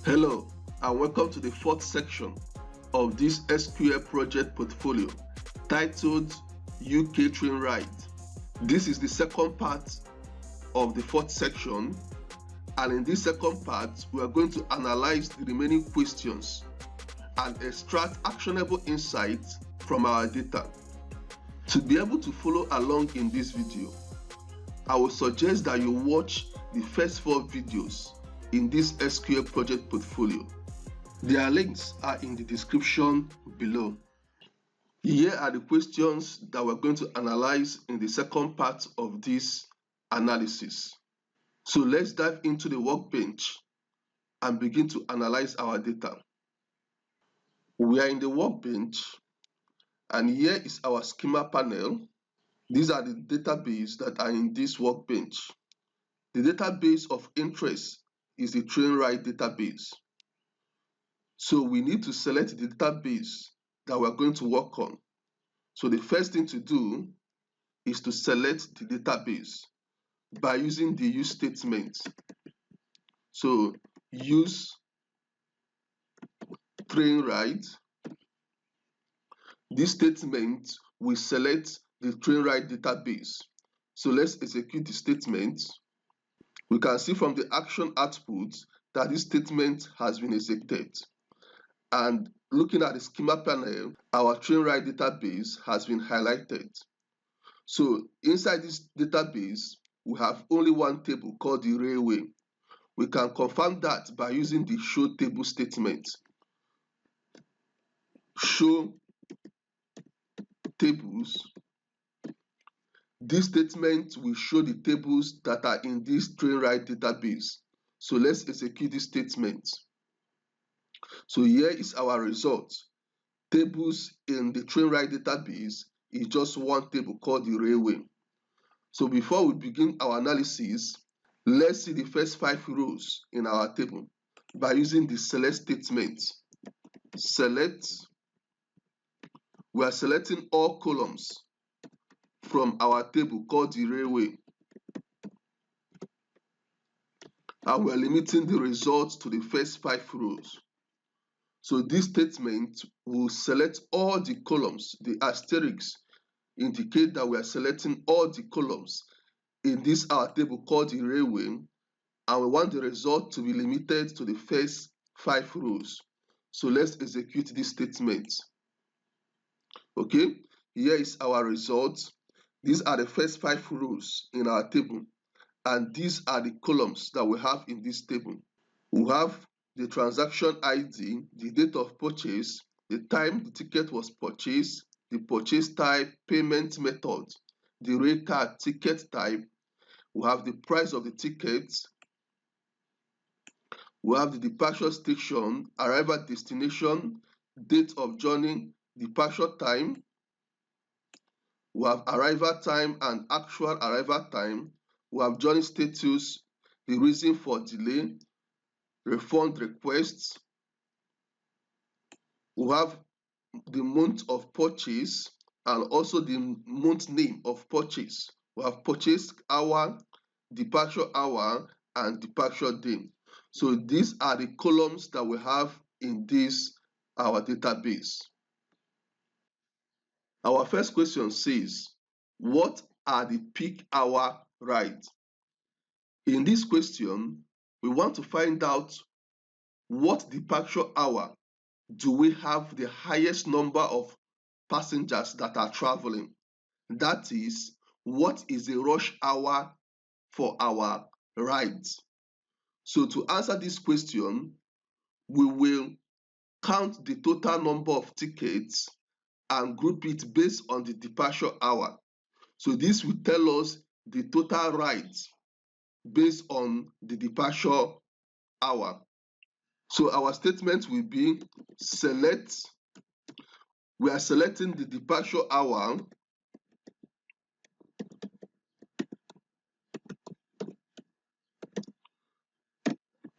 Hello and welcome to the fourth section of this SQL project portfolio titled UK Train Ride. This is the second part of the fourth section, and in this second part we are going to analyze the remaining questions and extract actionable insights from our data. To be able to follow along in this video, I would suggest that you watch the first 4 videos in this SQL project portfolio. Their links are in the description below. Here are the questions that we're going to analyze in the second part of this analysis. So let's dive into the workbench and begin to analyze our data. We are in the workbench, and here is our schema panel. These are the database that are in this workbench. The database of interest is the train ride database. So we need to select the database that we're going to work on. So the first thing to do is to select the database by using the use statement. So use train ride. This statement will select the train ride database. So let's execute the statement. We can see from the action output that this statement has been executed. And looking at the schema panel, our train ride database has been highlighted. So inside this database, we have only one table called the railway. We can confirm that by using the show table statement. Show tables. This statement will show the tables that are in this train ride database. So let's execute this statement. So here is our result. Tables in the train ride database is just one table called the railway. So before we begin our analysis, let's see the first 5 rows in our table by using the select statement. Select. We are selecting all columns from our table called the railway, and we are limiting the results to the first 5 rows. So this statement will select all the columns. The asterisks indicate that we are selecting all the columns in this our table called the railway, and we want the result to be limited to the first 5 rows. So let's execute this statement. Okay, here is our result. These are the first 5 rows in our table, and these are the columns that we have in this table. We have the transaction ID, the date of purchase, the time the ticket was purchased, the purchase type, payment method, the rail card ticket type. We have the price of the ticket. We have the departure station, arrival destination, date of journey, departure time. We have arrival time and actual arrival time. We have journey status, the reason for delay, refund requests. We have the month of purchase and also the month name of purchase. We have purchase hour, departure hour, and departure day. So these are the columns that we have in this our database. Our first question says, what are the peak hour rides? In this question, we want to find out what departure hour do we have the highest number of passengers that are traveling. That is, what is the rush hour for our rides? So to answer this question, we will count the total number of tickets and group it based on the departure hour. So this will tell us the total rides based on the departure hour. So our statement will be select. We are selecting the departure hour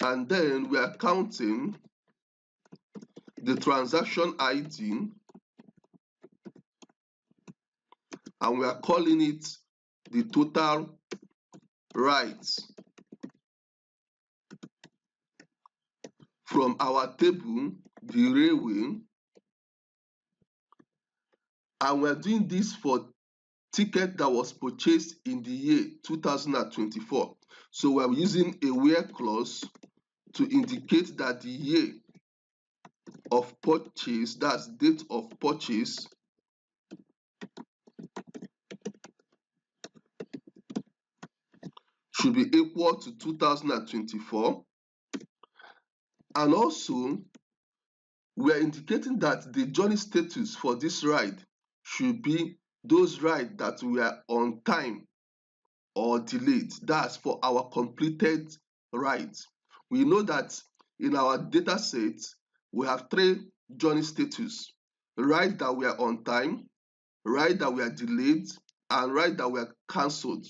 and then we are counting the transaction ID and we are calling it the total rides from our table the railway, and we're doing this for ticket that was purchased in the year 2024. So we're using a where clause to indicate that the year of purchase, that's date of purchase, should be equal to 2024. And also, we are indicating that the journey status for this ride should be those rides that were on time or delayed. That's for our completed rides. We know that in our data set, we have three journey status: rides that were on time, rides that were delayed, and rides that were cancelled.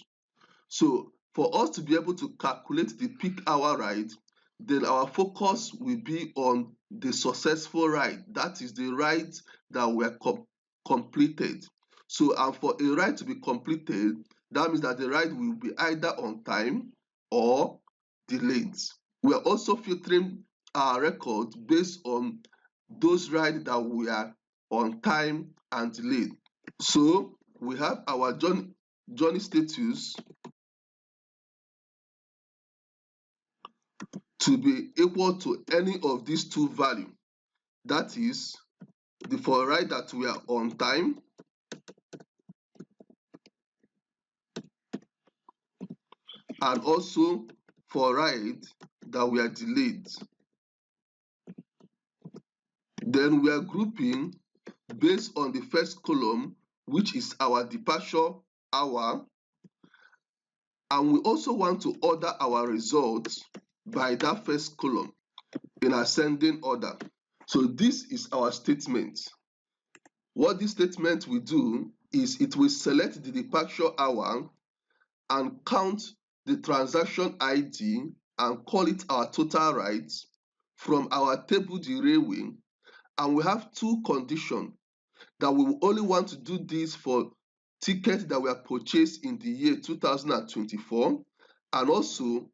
So for us to be able to calculate the peak hour ride, then our focus will be on the successful ride. That is the rides that were completed. So, and for a ride to be completed, that means that the ride will be either on time or delayed. We are also filtering our record based on those rides that were on time and delayed. So we have our journey status to be equal to any of these two values. That is, the for ride that we are on time and also for ride that we are delayed. Then we are grouping based on the first column, which is our departure hour, and we also want to order our results by that first column in ascending order. So this is our statement. What this statement will do is it will select the departure hour and count the transaction ID and call it our total rides from our table the railway, and we have two conditions: that we will only want to do this for tickets that were purchased in the year 2024, and also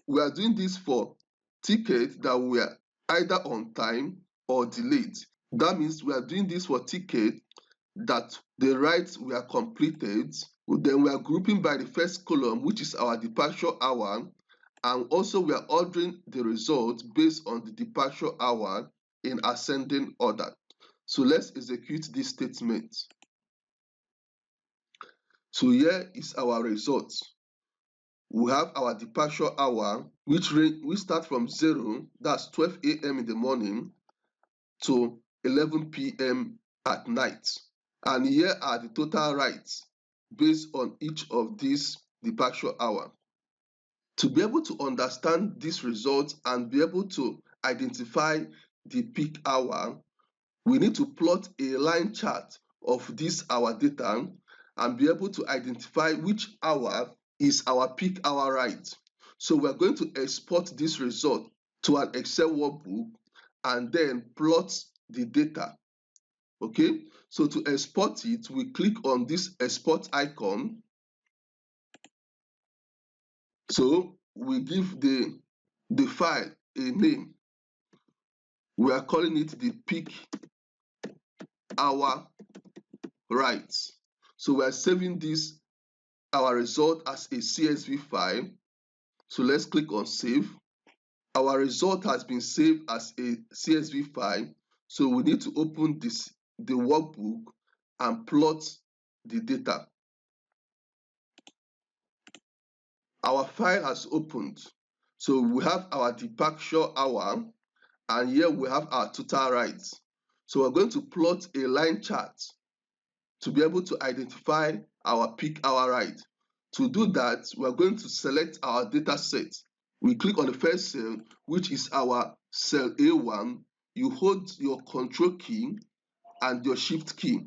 we are doing this for tickets that were either on time or delayed. That means we are doing this for tickets that the rides were completed. Then we are grouping by the first column, which is our departure hour, and also we are ordering the results based on the departure hour in ascending order. So let's execute this statement. So here is our results. We have our departure hour, which we start from 0, that's 12 a.m. in the morning, to 11 p.m. at night. And here are the total rides based on each of these departure hour. To be able to understand these results and be able to identify the peak hour, we need to plot a line chart of this our data and be able to identify which hour is our peak hour ride. So we're going to export this result to an Excel workbook and then plot the data. Okay, so to export it, we click on this export icon. So we give the file a name. We are calling it the peak hour rides. So we are saving this our result as a CSV file. So let's click on save. Our result has been saved as a CSV file. So we need to open the workbook and plot the data. Our file has opened. So we have our departure hour, and here we have our total rides. So we're going to plot a line chart to be able to identify our peak hour ride. To do that, we're going to select our data set. We click on the first cell, which is our cell A1. You hold your control key and your shift key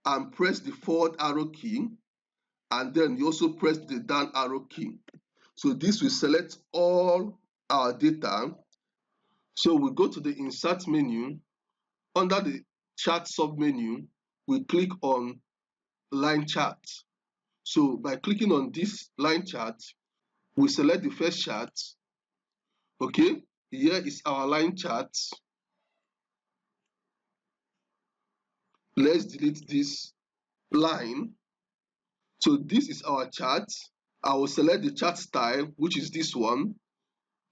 and press the forward arrow key, and then you also press the down arrow key. So this will select all our data. So we go to the insert menu. Under the chart submenu, we click on line chart. So by clicking on this line chart, we select the first chart. Okay, here is our line chart. Let's delete this line. So this is our chart. I will select the chart style, which is this one,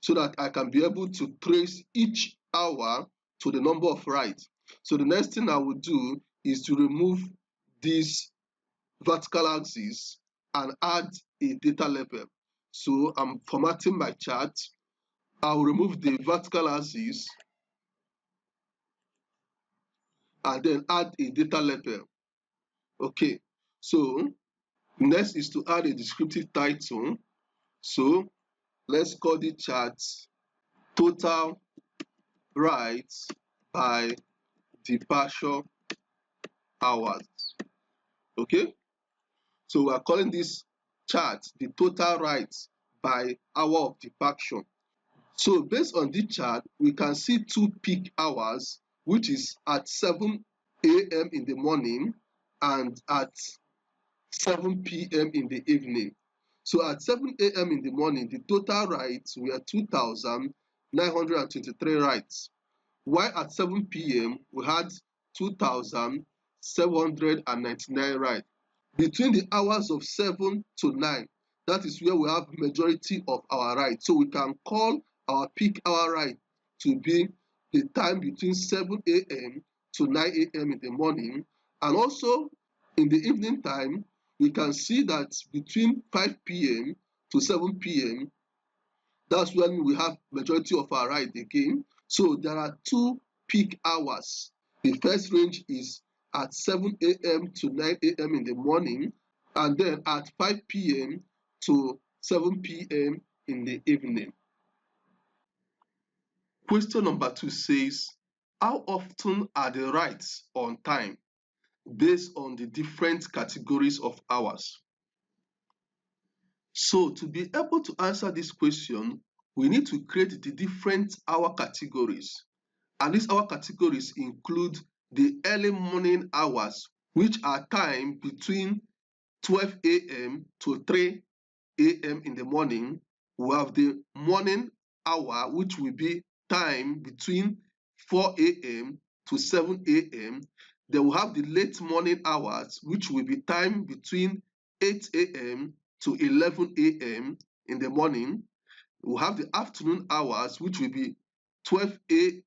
so that I can be able to trace each hour to the number of writes. So the next thing I will do is to remove this vertical axis and add a data label. So I'm formatting my chart. I will remove the vertical axis and then add a data label. Okay, so next is to add a descriptive title. So let's call the chart total writes by departure hours. Okay, so we are calling this chart the total writes by hour of departure. So based on this chart, we can see two peak hours, which is at 7 a.m. in the morning and at 7 p.m. in the evening. So at 7 a.m. in the morning, the total writes were 2,923 writes, while at 7 p.m. we had 2,799 writes. Between the hours of 7 to 9, that is where we have majority of our writes. So we can call our peak hour write to be the time between 7 a.m. to 9 a.m. in the morning. And also in the evening time, we can see that between 5 p.m. to 7 p.m., that's when we have majority of our write again. So there are two peak hours. The first range is at 7 a.m. to 9 a.m. in the morning, and then at 5 p.m. to 7 p.m. in the evening. Question number 2 says, how often are the writes on time based on the different categories of hours? So to be able to answer this question, we need to create the different hour categories. And these hour categories include the early morning hours, which are time between 12 a.m. to 3 a.m. in the morning. We have the morning hour, which will be time between 4 a.m. to 7 a.m. Then we have the late morning hours, which will be time between 8 a.m. to 11 a.m. in the morning. We have the afternoon hours, which will be 12 p.m.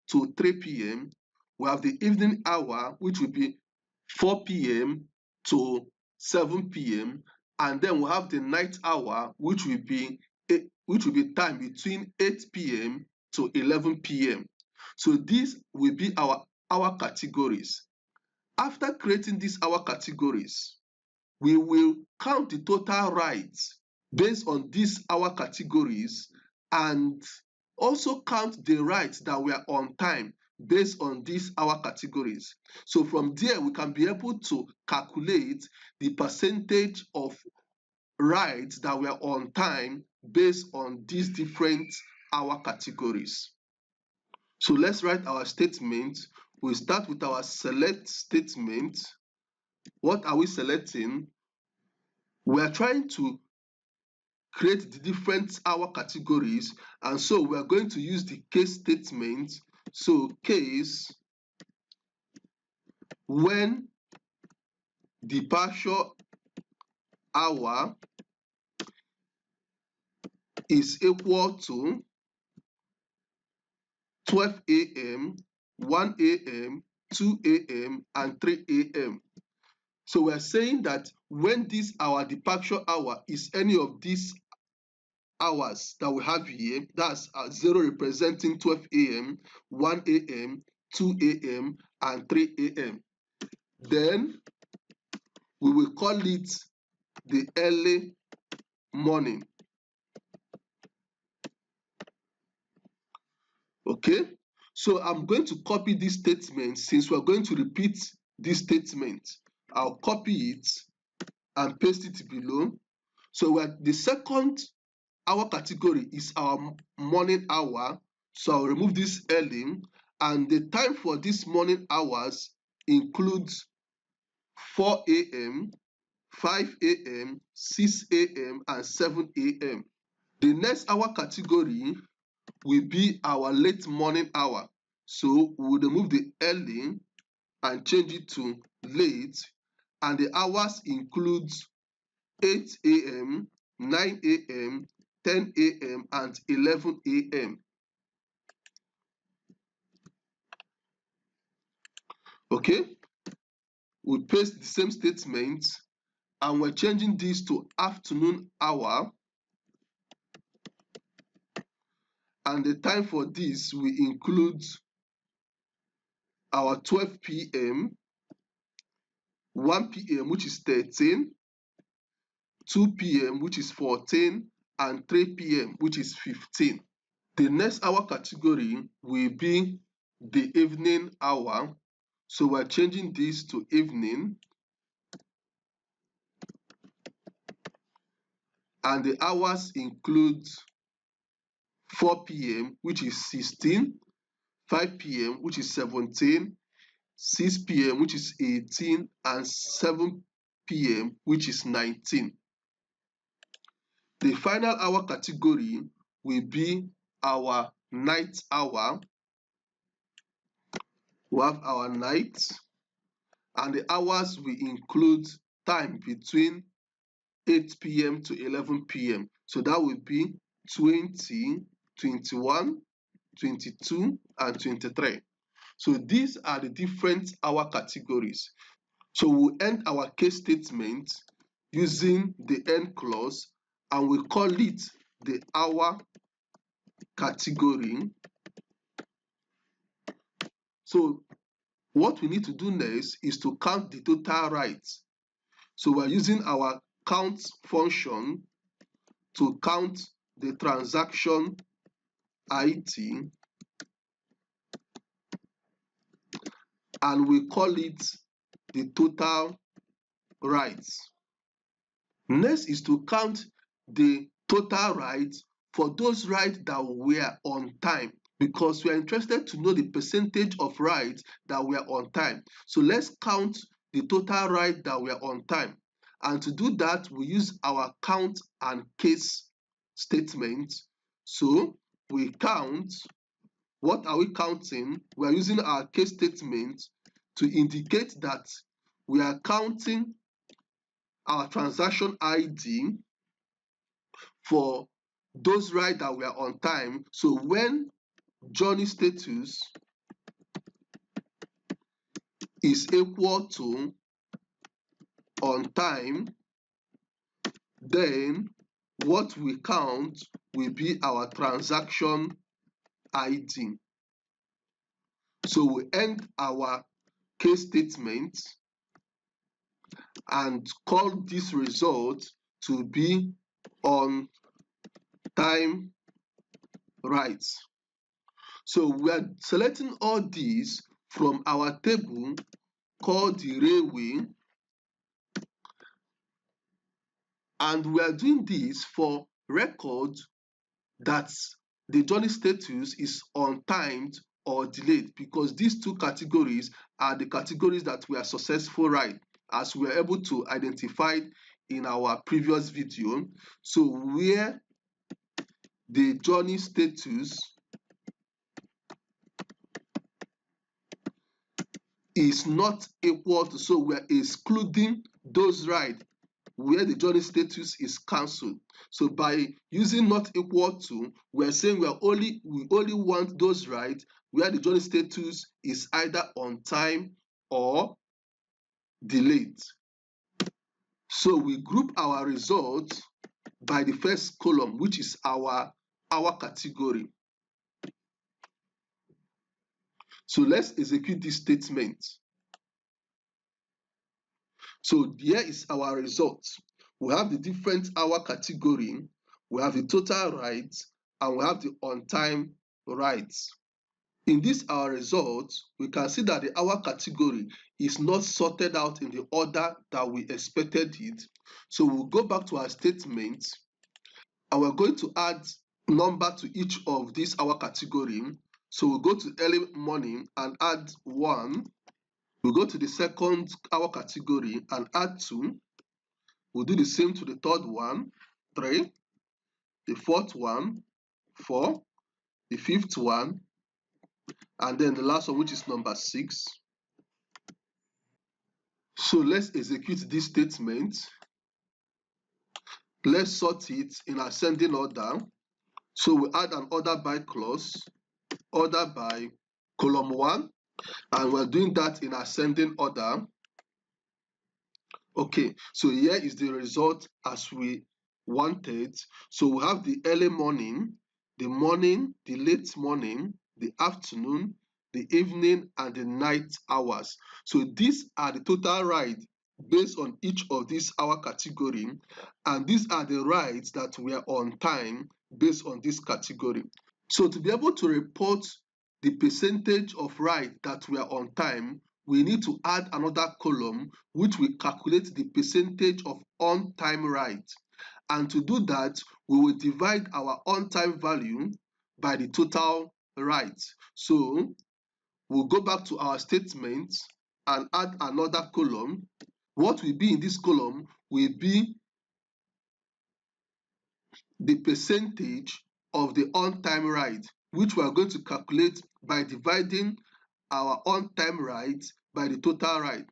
to 3 p.m. We have the evening hour, which will be 4 p.m. to 7 p.m. And then we have the night hour, which will be time between 8 p.m. to 11 p.m. So these will be our hour categories. After creating these hour categories, we will count the total writes based on these hour categories and also count the writes that were on time based on these hour categories. So from there, we can be able to calculate the percentage of writes that were on time based on these different hour categories. So let's write our statement. We'll start with our select statement. What are we selecting? We are trying to create the different hour categories, and so we are going to use the case statement. So case when departure hour is equal to 12 a.m., 1 a.m., 2 a.m., and 3 a.m. So we are saying that when this our departure hour is any of these hours that we have here, that's 0 representing 12 a.m., 1 a.m., 2 a.m., and 3 a.m. Then we will call it the early morning. Okay, so I'm going to copy this statement. Since we're going to repeat this statement, I'll copy it and paste it below. So the second hour category is our morning hour. So I'll remove this early, and the time for this morning hours includes 4 a.m., 5 a.m., 6 a.m., and 7 a.m. The next hour category will be our late morning hour. So we will remove the early and change it to late, and the hours includes 8 a.m., 9 a.m., 10 a.m. and 11 a.m. Okay, we paste the same statement and we're changing this to afternoon hour, and the time for this will include our 12 p.m., 1 p.m. which is 13, 2 p.m. which is 14, and 3 p.m. which is 15. The next hour category will be the evening hour. So we're changing this to evening, and the hours include 4 p.m. which is 16, 5 p.m. which is 17, 6 p.m. which is 18, and 7 p.m. which is 19. The final hour category will be our night hour. We have our night, and the hours will include time between 8 p.m. to 11 p.m. So that will be 20, 21, 22, and 23. So these are the different hour categories. So we'll end our case statement using the end clause, and we call it the hour category. So what we need to do next is to count the total rights. So we're using our count function to count the transaction ID, and we call it the total rights. Next is to count the total rights for those rights that were on time, because we are interested to know the percentage of rights that were on time. So let's count the total rights that were on time. And to do that, we use our count and case statement. So we count. What are we counting? We are using our case statement to indicate that we are counting our transaction ID for those rights that were on time. So when journey status is equal to on time, then what we count will be our transaction ID. So we end our case statement and call this result to be on time rights. So we are selecting all these from our table called the railway, and we are doing this for records that the journey status is on timed or delayed, because these two categories are the categories that we are successful right, as we are able to identify in our previous video. So where the journey status is not equal to, so we are excluding those rights where the journey status is cancelled. So by using not equal to, we are saying we only want those rights where the journey status is either on time or delayed. So we group our results by the first column, which is our category. So let's execute this statement. So here is our result. We have the different hour category, we have the total rights, and we have the on time rights. In this our result, we can see that the hour category is not sorted out in the order that we expected it. So we'll go back to our statement, and we're going to add number to each of these hour category. So we'll go to early morning and add 1. We'll go to the second hour category and add 2. We'll do the same to the third one, 3. the fourth one 4, the fifth one, and then the last one, which is number 6. So let's execute this statement. Let's sort it in ascending order. So we add an order by clause, order by column 1, and we're doing that in ascending order. Okay, so here is the result as we wanted. So we have the early morning, the late morning, the afternoon, the evening, and the night hours. So these are the total rides based on each of these hour category, and these are the rides that were on time based on this category. So to be able to report the percentage of rides that were on time, we need to add another column which will calculate the percentage of on-time rides. And to do that, we will divide our on-time value by the total rides. So we'll go back to our statement and add another column. What will be in this column will be the percentage of the on-time ride, which we are going to calculate by dividing our on-time rides by the total ride.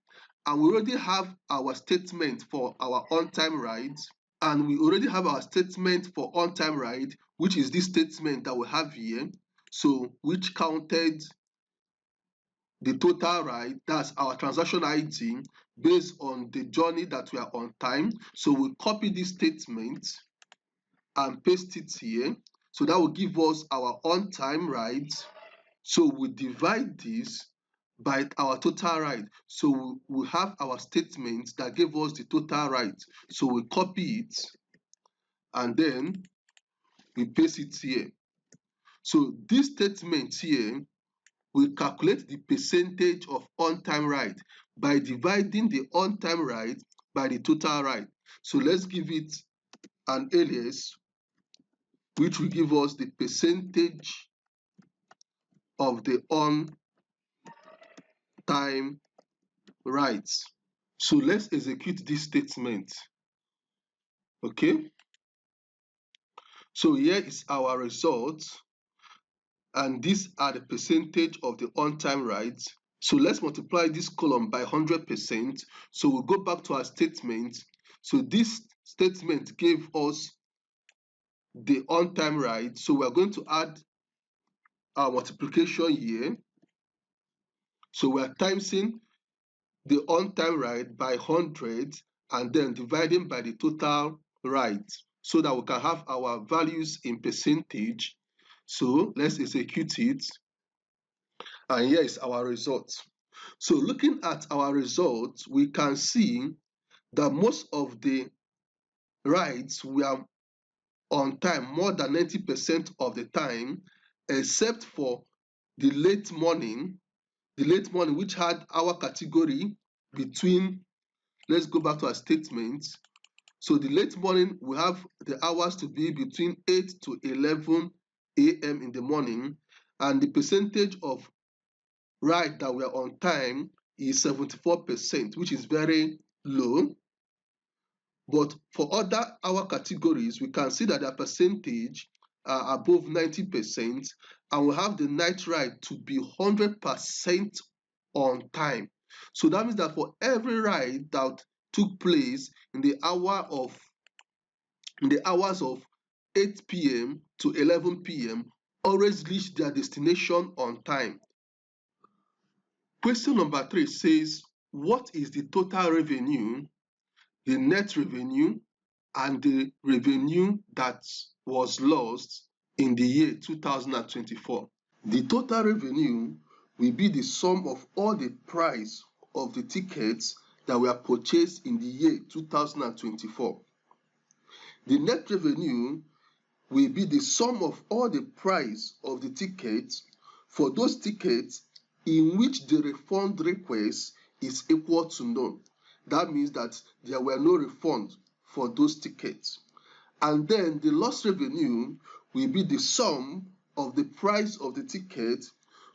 And we already have our statement for our on-time rides, and we already have our statement for on-time ride, which is this statement that we have here. So which counted the total ride, that's our transaction ID, based on the journey that we are on time. So we copy this statement and paste it here. So that will give us our on-time rides. So we divide this by our total ride. So we have our statement that gave us the total ride. So we copy it and then we paste it here. So this statement here will calculate the percentage of on-time ride by dividing the on-time ride by the total ride. So let's give it an alias, which will give us the percentage of the on-time rides. So let's execute this statement. Okay, so here is our result, and these are the percentage of the on-time rides. So let's multiply this column by 100%. So we'll go back to our statement. So this statement gave us the on-time ride. So we're going to add our multiplication here. So we're timesing the on-time ride by 100 and then dividing by the total ride so that we can have our values in percentage. So let's execute it, and here is our result. So looking at our results, we can see that most of the rides were on time more than 90% of the time, except for the late morning, which had our category between, let's go back to our statement. So the late morning, we have the hours to be between 8 to 11 a.m. in the morning, and the percentage of ride that were on time is 74%, which is very low. But for other hour categories, we can see that their percentage are above 90%, and we have the night ride to be 100% on time. So that means that for every ride that took place in the hours of 8 p.m. to 11 p.m. always reach their destination on time. Question number 3 says, what is the total revenue, the net revenue, and the revenue that was lost in the year 2024? The total revenue will be the sum of all the price of the tickets that were purchased in the year 2024. The net revenue will be the sum of all the price of the tickets for those tickets in which the refund request is equal to none. That means that there were no refund for those tickets. And then the lost revenue will be the sum of the price of the ticket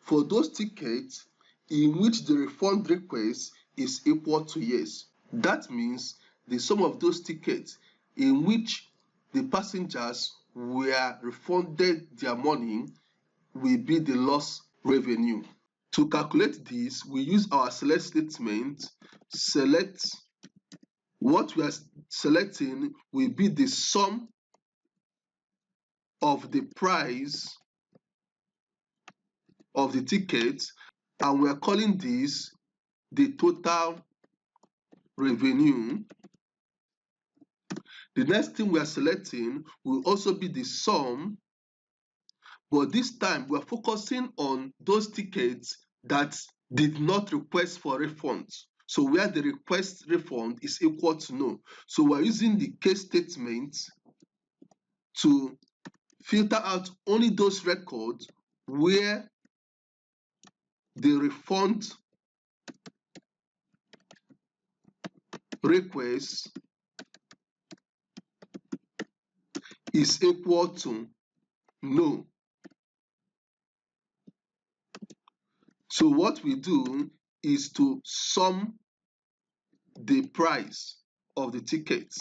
for those tickets in which the refund request is equal to yes. That means the sum of those tickets in which the passengers were refunded their money will be the lost revenue. To calculate this, we use our select statement. Select, what we are selecting will be the sum of the price of the ticket, and we are calling this the total revenue. The next thing we are selecting will also be the sum, but this time we are focusing on those tickets that did not request for refund. So where the request refund is equal to no. So we're using the case statement to filter out only those records where the refund request is equal to no. So what we do is to sum the price of the ticket.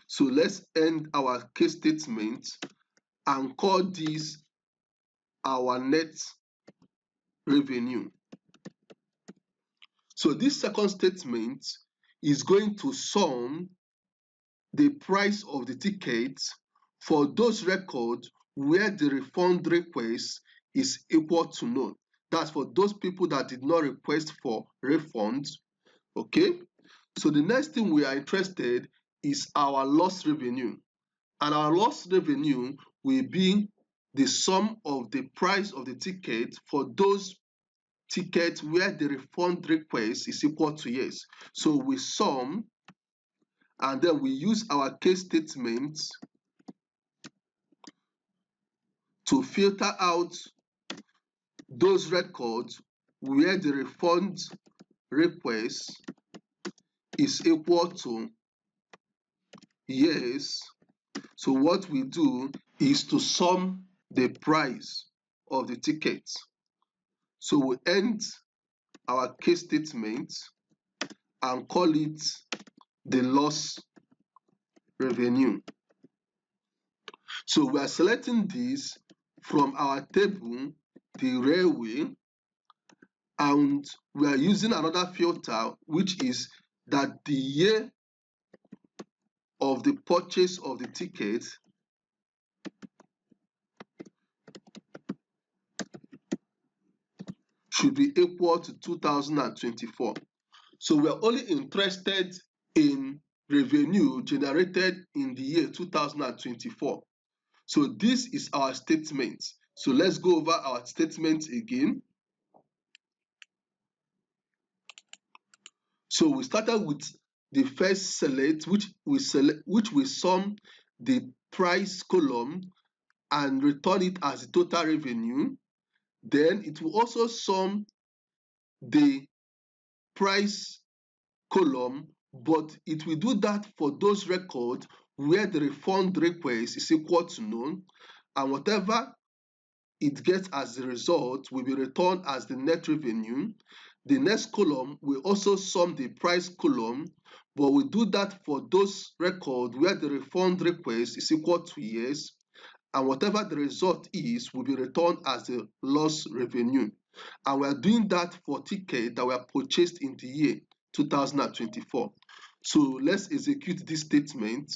So let's end our case statement and call this our net revenue. So this second statement is going to sum the price of the ticket for those records where the refund request is equal to none. That's for those people that did not request for refund. Okay, so the next thing we are interested is our lost revenue, and our lost revenue will be the sum of the price of the ticket for those tickets where the refund request is equal to yes. So we sum, and then we use our case statement to filter out those records where the refund request is equal to yes. So what we do is to sum the price of the ticket. So we end our case statement and call it the loss revenue. So we are selecting this from our table, the railway, and we are using another filter, which is that the year of the purchase of the ticket should be equal to 2024. So we are only interested in revenue generated in the year 2024. So this is our statement. So let's go over our statement again. So we started with the first select, which we sum the price column and return it as the total revenue. Then it will also sum the price column, but it will do that for those records where the refund request is equal to none, and whatever it gets as a result will be returned as the net revenue. The next column will also sum the price column, but we do that for those records where the refund request is equal to yes, and whatever the result is will be returned as the lost revenue. And we are doing that for tickets that were purchased in the year 2024. So let's execute this statement.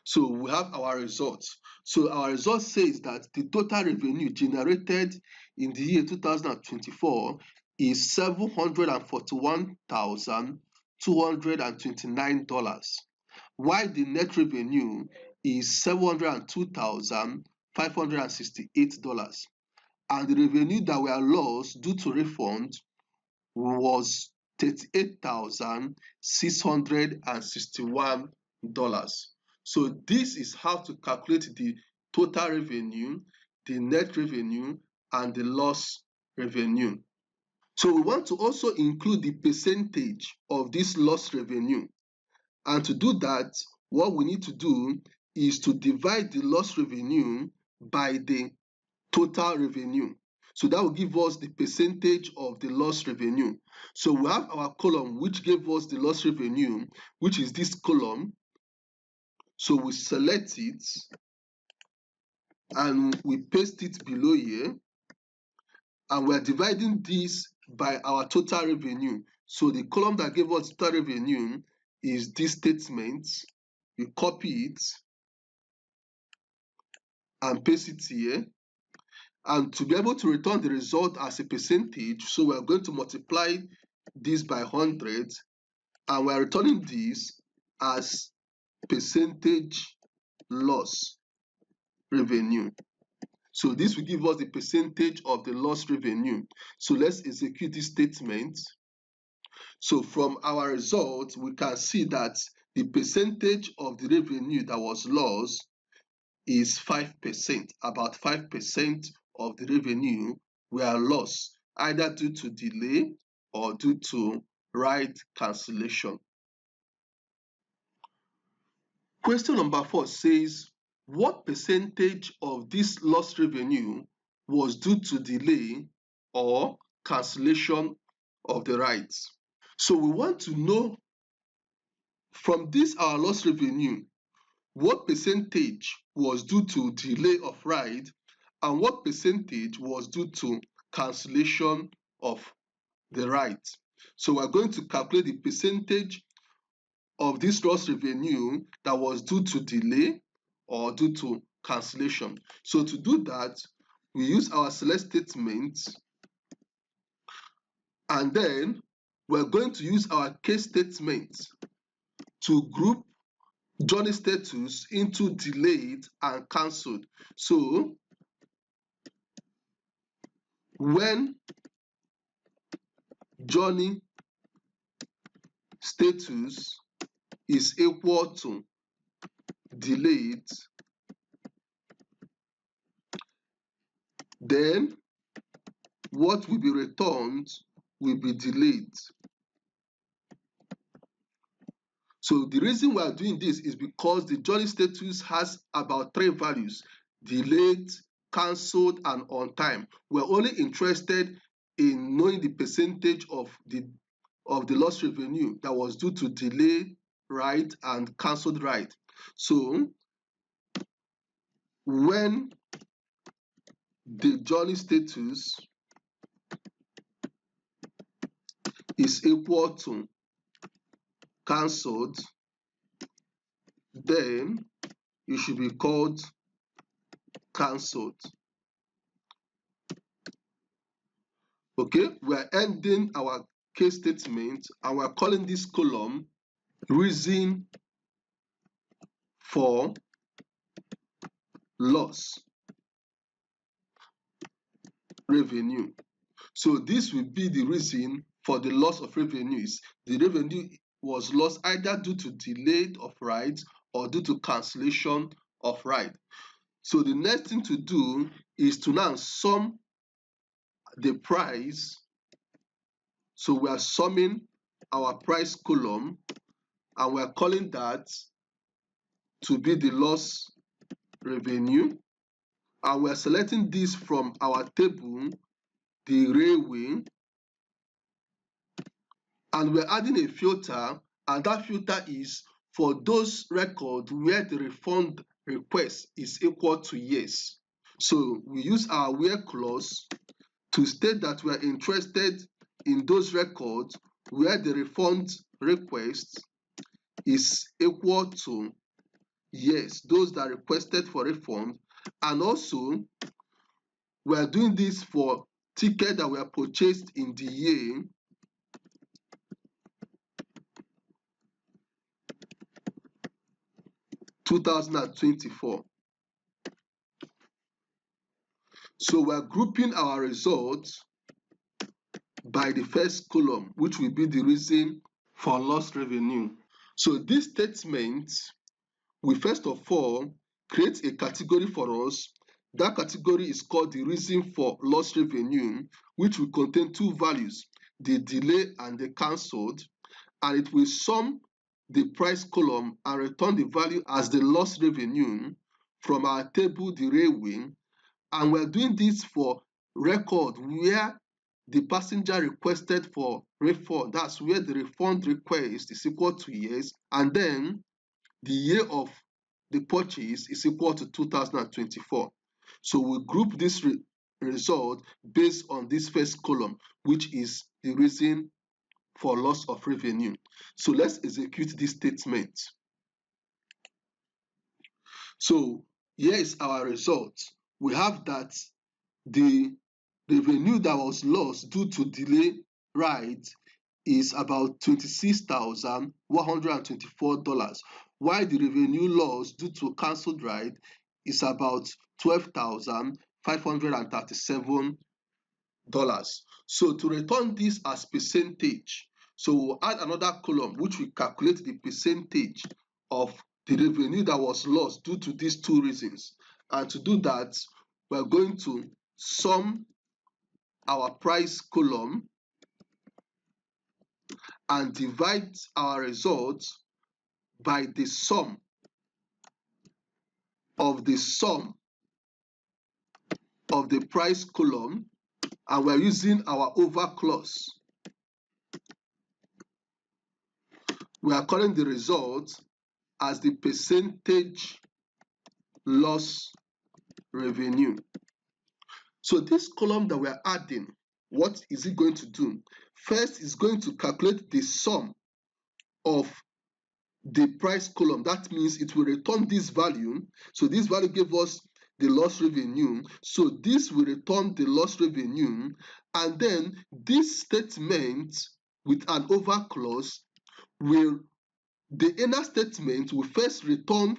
So we have our results. So our result says that the total revenue generated in the year 2024 is $741,229, while the net revenue is $702,568, and the revenue that were lost due to refund was $38,661. So this is how to calculate the total revenue, the net revenue, and the loss revenue. So we want to also include the percentage of this loss revenue. And to do that, what we need to do is to divide the loss revenue by the total revenue. So that will give us the percentage of the loss revenue. So we have our column which gave us the loss revenue, which is this column. So we select it and we paste it below here, and we are dividing this by our total revenue. So the column that gave us total revenue is this statement. You copy it and paste it here. And to be able to return the result as a percentage, so we are going to multiply this by 100, and we are returning this as percentage loss revenue. So this will give us the percentage of the loss revenue. So let's execute this statement. So from our result, we can see that the percentage of the revenue that was lost is 5%. About 5% of the revenue were lost, either due to delay or due to ride cancellation. Question number 4 says, what percentage of this lost revenue was due to delay or cancellation of the rides? So we want to know from this our lost revenue, what percentage was due to delay of ride and what percentage was due to cancellation of the ride. So we're going to calculate the percentage of this lost revenue that was due to delay or due to cancellation. So to do that, we use our select statement, and then we're going to use our case statement to group journey status into delayed and cancelled. So when journey status is equal to delayed, then what will be returned will be delayed. So the reason we are doing this is because the journey status has about 3 values: delayed, cancelled, and on time. We're only interested in knowing the percentage of the lost revenue that was due to delay ride and cancelled ride. So when the journey status is equal to cancelled, then it should be called cancelled. Okay, we are ending our case statement and we are calling this column reason for loss revenue. So this will be the reason for the loss of revenues. The revenue was lost either due to delay of rides or due to cancellation of ride. So the next thing to do is to now sum the price. So we are summing our price column and we are calling that to be the loss revenue, and we are selecting this from our table, the railway, and we're adding a filter, and that filter is for those records where the refund request is equal to yes. So we use our where clause to state that we are interested in those records where the refund request is equal to yes, those that requested for refund. And also we are doing this for tickets that were purchased in the year 2024. So we are grouping our results by the first column, which will be the reason for lost revenue. So this statement will first of all create a category for us. That category is called the reason for lost revenue, which will contain 2 values, the delay and the cancelled, and it will sum the price column and return the value as the lost revenue from our table, the railway. And we're doing this for record where the passenger requested for refund. That's where the refund request is equal to yes, and then the year of the purchase is equal to 2024. So we group this result based on this first column, which is the reason for loss of revenue. So let's execute this statement. So here is our result. We have that the revenue that was lost due to delay ride is about $26,124, while the revenue loss due to cancelled ride is about $12,537. So to return this as percentage, so we'll add another column which will calculate the percentage of the revenue that was lost due to these two reasons. And to do that, we're going to sum our price column and divide our results by the sum of the price column, and we're using our over clause. We are calling the result as the percentage loss revenue. So this column that we're adding, what is it going to do? First, it's going to calculate the sum of the price column. That means it will return this value. So this value gave us the loss revenue. So this will return the loss revenue. And then this statement with an over clause the inner statement will first return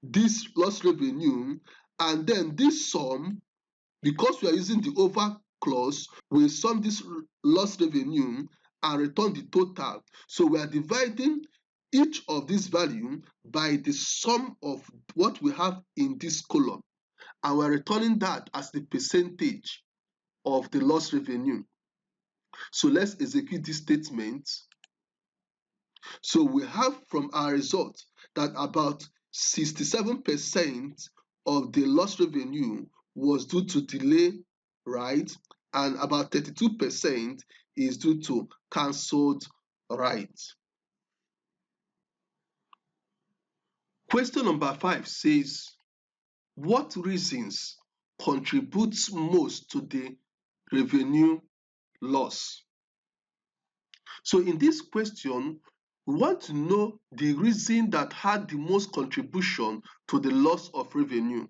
this loss revenue, and then this sum, because we are using the over clause, will sum this loss revenue and return the total. So we are dividing each of this value by the sum of what we have in this column, and we're returning that as the percentage of the loss revenue. So let's execute this statement. So we have from our result that about 67% of the lost revenue was due to delay, right? And about 32% is due to cancelled rides. Question number 5 says, what reasons contributes most to the revenue loss? So in this question, we want to know the reason that had the most contribution to the loss of revenue.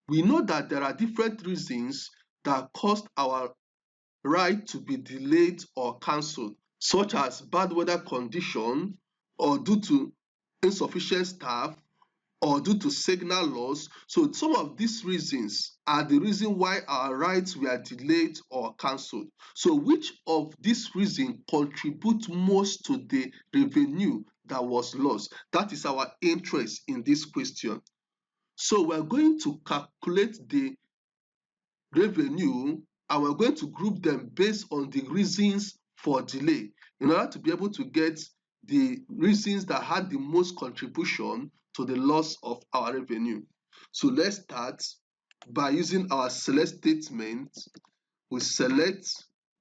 We know that there are different reasons that caused our ride to be delayed or cancelled, such as bad weather condition, or due to insufficient staff, or due to signal loss. So some of these reasons are the reason why our rides were delayed or cancelled. So which of these reasons contribute most to the revenue that was lost? That is our interest in this question. So we're going to calculate the revenue, and we're going to group them based on the reasons for delay in order to be able to get the reasons that had the most contribution to the loss of our revenue. So let's start by using our select statement. We select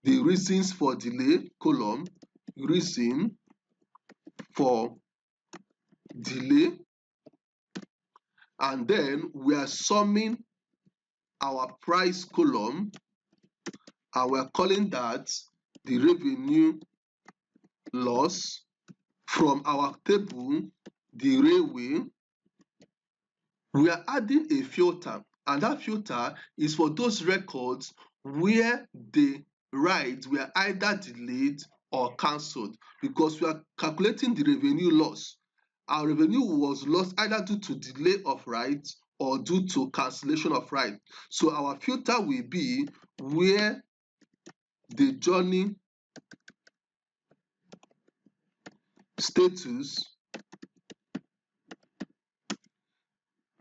the reasons for delay column, reason for delay, and then we are summing our price column, and we're calling that the revenue loss. From our table, the railway, we are adding a filter, and that filter is for those records where the rides were either delayed or cancelled, because we are calculating the revenue loss. Our revenue was lost either due to delay of rides or due to cancellation of ride. So our filter will be where the journey status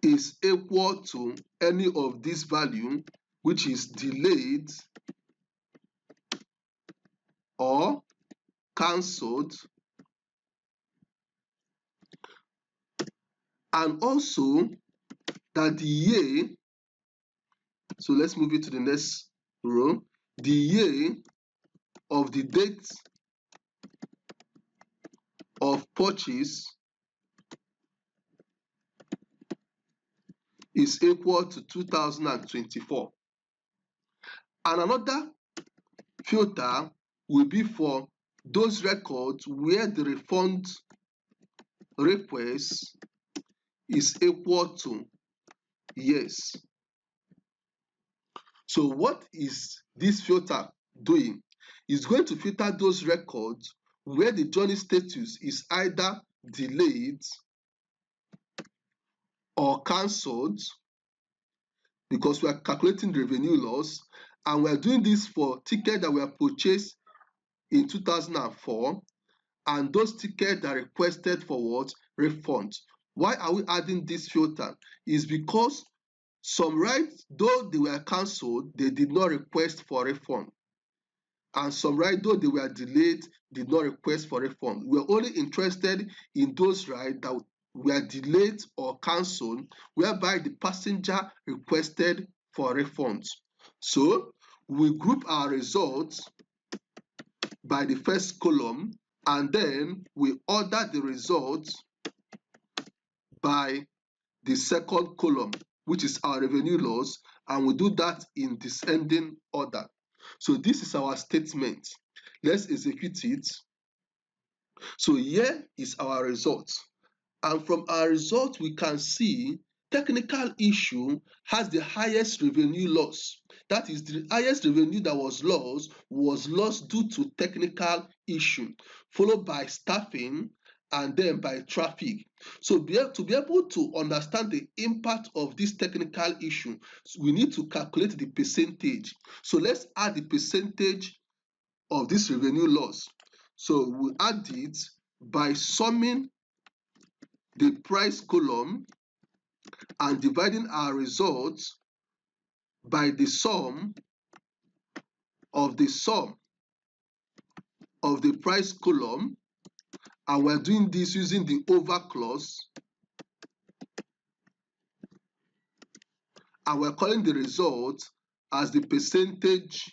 is equal to any of this value, which is delayed or cancelled, and also that the year, so let's move it to the next row, the year of the date of purchase is equal to 2024. And another filter will be for those records where the refund request is equal to yes. So what is this filter doing? It's going to filter those records where the journey status is either delayed or cancelled, because we are calculating revenue loss, and we are doing this for tickets that were purchased in 2004 and those tickets that requested for what? Refunds. Why are we adding this filter? Is because some rides, though they were cancelled, they did not request for refund. And some rides, though they were delayed, did not request for refund. We are only interested in those rides that were delayed or cancelled, whereby the passenger requested for refunds. So we group our results by the first column, and then we order the results by the second column, which is our revenue loss, and we do that in descending order. So this is our statement. Let's execute it. So here is our result. And from our result, we can see technical issue has the highest revenue loss. That is, the highest revenue that was lost due to technical issue, followed by staffing and then by traffic. So to be able to understand the impact of this technical issue, we need to calculate the percentage. So let's add the percentage of this revenue loss. So we'll add it by summing the price column and dividing our results by the sum of the price column, and we're doing this using the over clause, and we're calling the result as the percentage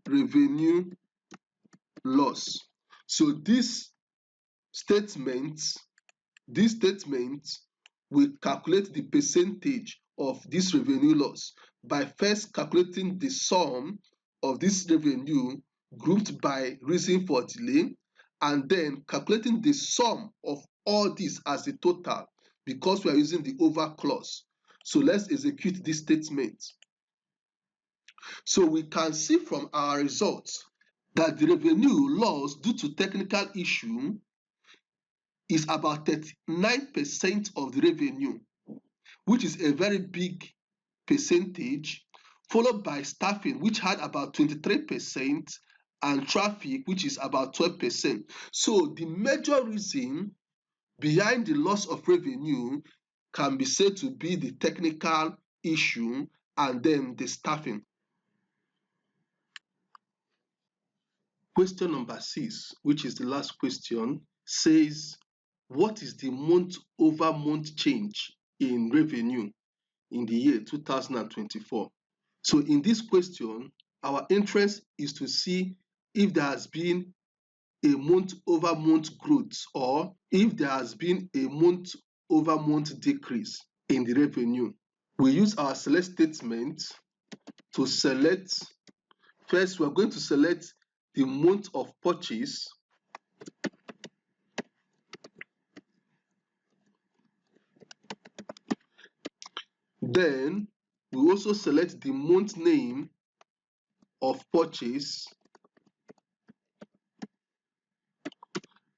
revenue loss. So this statement will calculate the percentage of this revenue loss by first calculating the sum of this revenue grouped by reason for delay, and then calculating the sum of all this as a total because we are using the over clause. So let's execute this statement. So we can see from our results that the revenue loss due to technical issue is about 39% of the revenue, which is a very big percentage, followed by staffing, which had about 23%, and traffic, which is about 12%. So the major reason behind the loss of revenue can be said to be the technical issue and then the staffing. Question number 6, which is the last question, says, what is the month-over-month change in revenue in the year 2024? So in this question, our interest is to see if there has been a month-over-month growth or if there has been a month-over-month decrease in the revenue. We use our select statement to select. First, we're going to select the month of purchase. Then we also select the month name of purchase,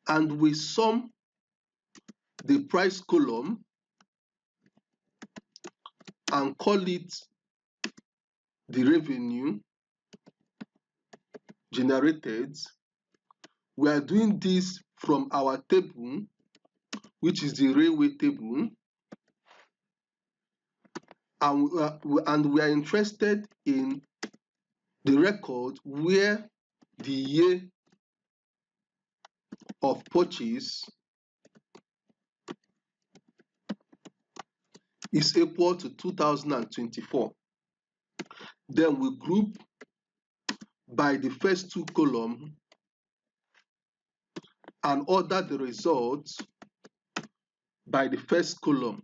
and we sum the price column and call it the revenue generated. We are doing this from our table, which is the railway table, and we are interested in the record where the year of purchase is equal to 2024. Then we group by the first two columns and order the results by the first column.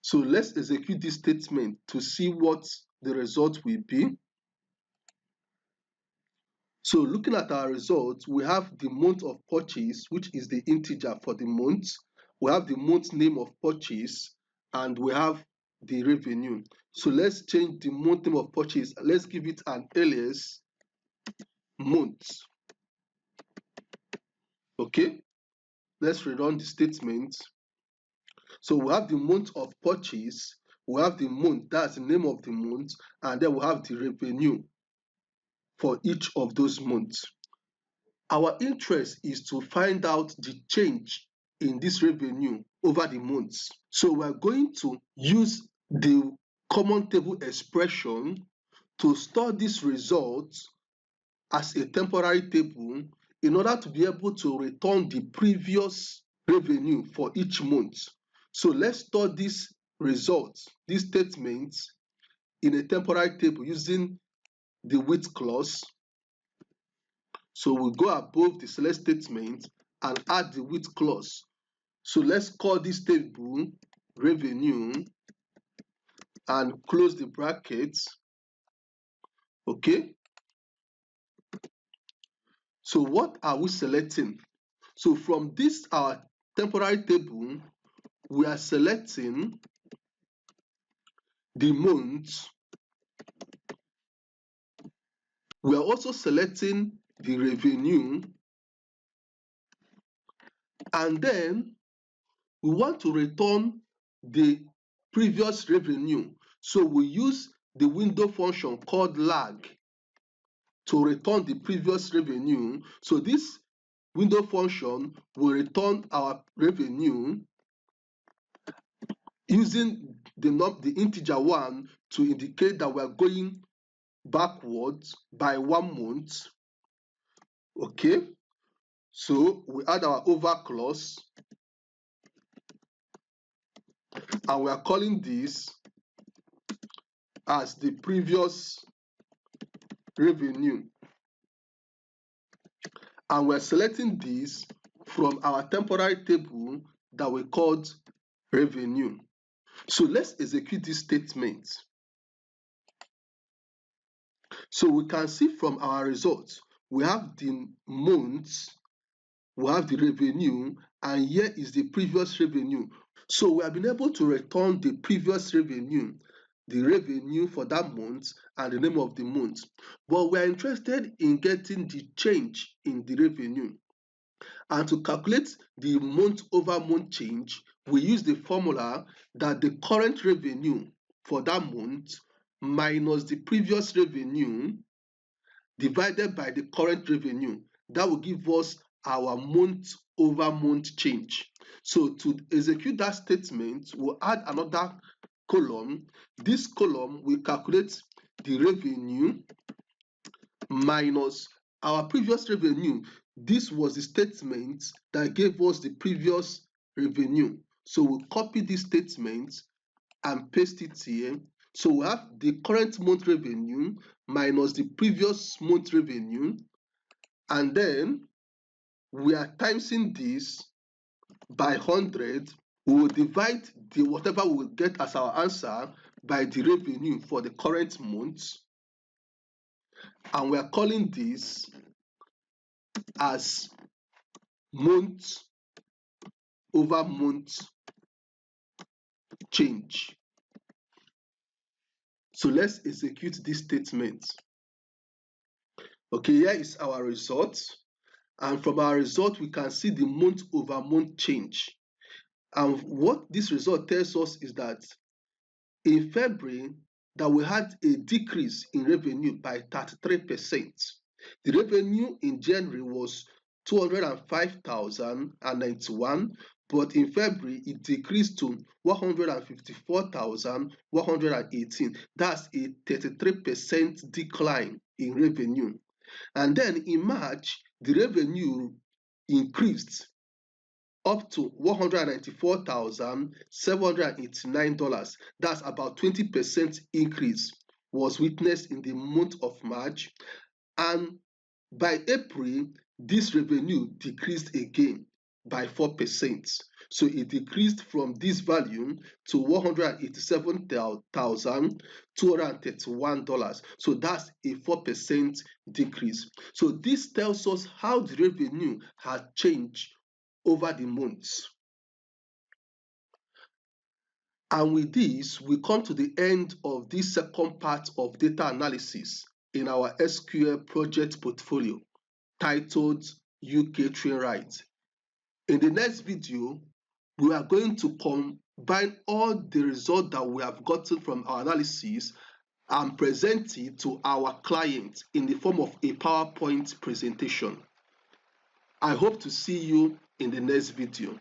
So let's execute this statement to see what the result will be. So looking at our results, we have the month of purchase, which is the integer for the month. We have the month name of purchase, and we have the revenue. So let's change the month name of purchase. Let's give it an alias month. Okay, let's rerun the statement. So we have the month of purchase, we have the month, that's the name of the month, and then we have the revenue for each of those months. Our interest is to find out the change in this revenue over the months. So we're going to use the common table expression to store this result as a temporary table in order to be able to return the previous revenue for each month. So let's store this result, this statement, in a temporary table using the with clause. So we'll go above the select statement and add the with clause. So let's call this table revenue and close the brackets. Okay. So what are we selecting? So from this our temporary table, we are selecting the month. We are also selecting the revenue, and then we want to return the previous revenue. So we use the window function called lag to return the previous revenue. So this window function will return our revenue using the integer 1 to indicate that we are going backwards by 1 month. Okay, so we add our over clause and we are calling this as the previous revenue, and we're selecting this from our temporary table that we called revenue. So let's execute this statement. So we can see from our results, we have the months, we have the revenue, and here is the previous revenue. So we have been able to return the previous revenue, the revenue for that month, and the name of the month. But we are interested in getting the change in the revenue. And to calculate the month over month change, we use the formula that the current revenue for that month minus the previous revenue divided by the current revenue. That will give us our month over month change. So to execute that statement, we'll add another column. This column will calculate the revenue minus our previous revenue. This was the statement that gave us the previous revenue. So we'll copy this statement and paste it here. So we have the current month revenue minus the previous month revenue, and then we are timesing this by 100. We will divide the whatever we will get as our answer by the revenue for the current month, and we are calling this as month over month change. So let's execute this statement. Okay, here is our result, and from our result we can see the month over month change. And what this result tells us is that in February that we had a decrease in revenue by 33%. The revenue in January was 205,091, but in February it decreased to 154,118. That's a 33% decline in revenue. And then in March, the revenue increased up to $194,789. That's about 20% increase was witnessed in the month of March. And by April, this revenue decreased again by 4%. So it decreased from this value to $187,231. So that's a 4% decrease. So this tells us how the revenue has changed over the months. And with this, we come to the end of this second part of data analysis in our SQL project portfolio titled UK Train Right. In the next video, we are going to combine all the results that we have gotten from our analysis and present it to our client in the form of a PowerPoint presentation. I hope to see you in the next video.